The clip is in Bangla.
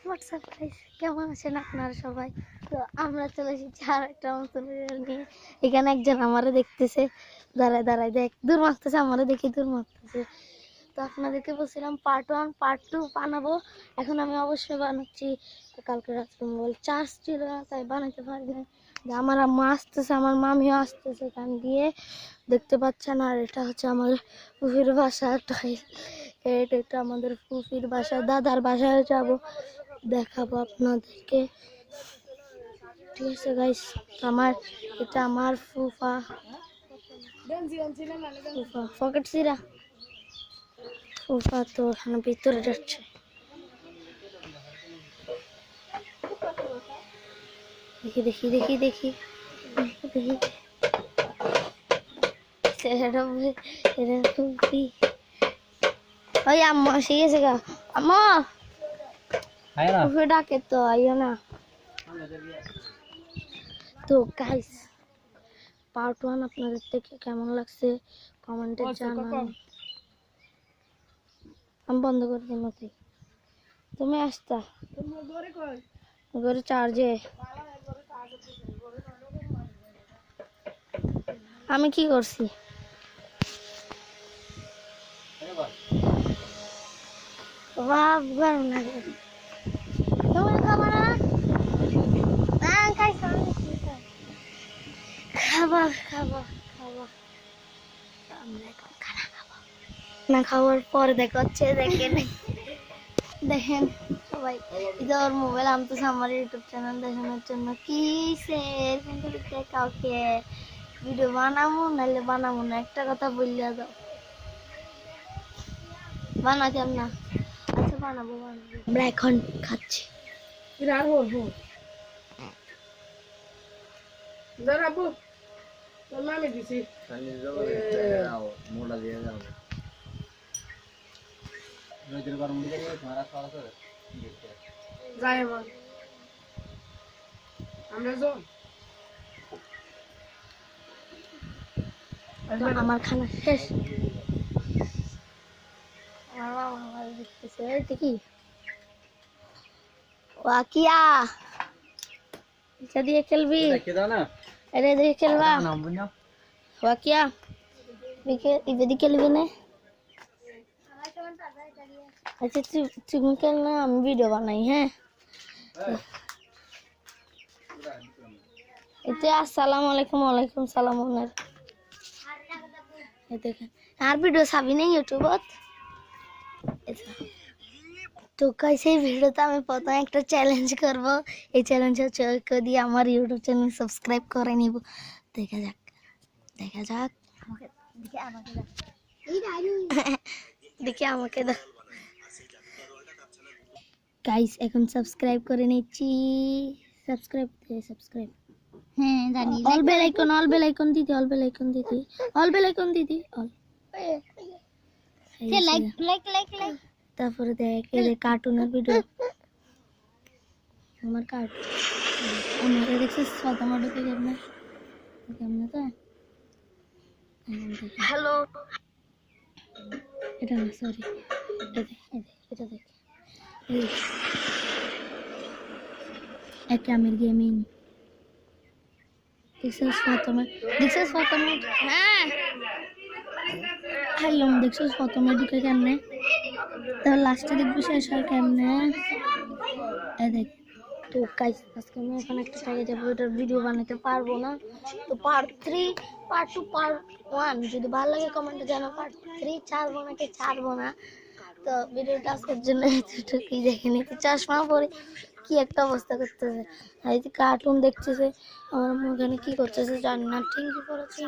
হোয়াটসঅ্যাপ গাইস, কেমন আছেন আপনারা সবাই? তো আমরা চলে এসেছি আর একটা নতুন ভিডিও নিয়ে। এখানে একজন আমারে দেখতেছে, দাঁড়ায় দাঁড়ায় দেখ, দূর মারতেছে, আমারে দেখি দূর মারতেছে। তো আপনাদেরকে বলছিলাম পার্ট 1 পার্ট 2 বানাবো। এখন আমি অবশ্যই বানাচ্ছি। কালকে রাত্রে মোবাইল চার্জ ছিল না, তাই বানাতে পারি না। আমার আম্মা আসতেছে, আমার মামিও আসতেছে এখান দিয়ে, দেখতে পাচ্ছেন। আর এটা হচ্ছে আমার ফুফির বাসা, এটা একটা আমাদের ফুফির বাসা। দাদার বাসায় যাব, দেখাবো আপনাদেরকে। ঠিক আছে গাইস, এটা আমার ফুফা পকেট সিরা ফুফা। তো এখানে ভিতরে যাচ্ছে, দেখি দেখি দেখি দেখি দেখি ওই আম্মা এসে গেছে গা। আম্মা ডাকে তো আইও না। তো গাইস, পার্ট 1 আপনাদের থেকে কেমন লাগছে কমেন্টে জানান। আমি বন্ধ করে দিই মতি, তুমি আসতা ঘরে চার্জে। আমি কি করছি? বাপ গরম লাগে, তুমি খাবো না? খাবো খাবো খাবো, আমরা এখন খানা খাবো। না খাওয়ার পরে দেখা হচ্ছে। দেখেন সবাই, এটা ওর মোবাইল আনতেছে আমার ইউটিউব চ্যানেল দেখানোর জন্য। কি কিন্তু কাউকে ভিডিও বানাবো নাহলে বানাবো না, একটা কথা বললে দাও। বানাতাম না, আচ্ছা বানাবো বানাবো। আমরা এখন খাচ্ছি। আমার খানা শেষ। দেখতেছে কি ওয়াকিয়া, এটা দিয়ে খেলবি? এটা দিয়ে খেলবা ওয়াকিয়া? এদিকে খেলবি না? আচ্ছা তুমি খেল না, আমি ভিডিও বানাই। হ্যাঁ, এতে আসসালামু আলাইকুম। ওয়ালাইকুম সালাম। ওনার দেখেন আর ভিডিও ছাবি না ইউটিউবত। তো গাইস, এই ভিডিওতে আমি প্রথমে একটা চ্যালেঞ্জ করব। এই চ্যালেঞ্জ হচ্ছে দিয়ে আমার ইউটিউব চ্যানেল সাবস্ক্রাইব করে নিব। দেখা যাক দেখা যাক। দেখি আমাকে দাও গাইস, এখন সাবস্ক্রাইব করে নিচ্ছি। সাবস্ক্রাইব হ্যাঁ জানি। অল বেল আইকন দিদি লাইক। তারপরে দেখ এই যে কার্টুনের ভিডিও, আমার কার্টুন আমাকে দেখছিস ফটোমোটোকে কেমনে কেমনে। তো হ্যালো, এটা না, সরি, এটা দেখ একামের গেমিং। দেখছিস ফটোমে হ্যাঁ খাইলাম। দেখছিস ফটোমে ঢুকে কেমনে, তাহলে লাস্টে দেখবি শেষ হয় কেমনে। দেখ। তো গাইস, আজকে আমি এখন একটা জায়গায় যাবো, এটার ভিডিও বানাতে পারবো না। তো পার্ট 3 পার্ট 2 পার্ট 1 যদি ভালো লাগে কমেন্টে জানাও। পার্ট 3 ছাড়বো নাকি ছাড়বো না। তো ভিডিওটা আজকের জন্য এতটুকুই। দেখে নিতে চশমা পরে কি একটা অবস্থা করতেছে, এই যে কার্টুন দেখতেছে। আমার ওখানে কি করতেছে জানি না, ঠিকই করেছি।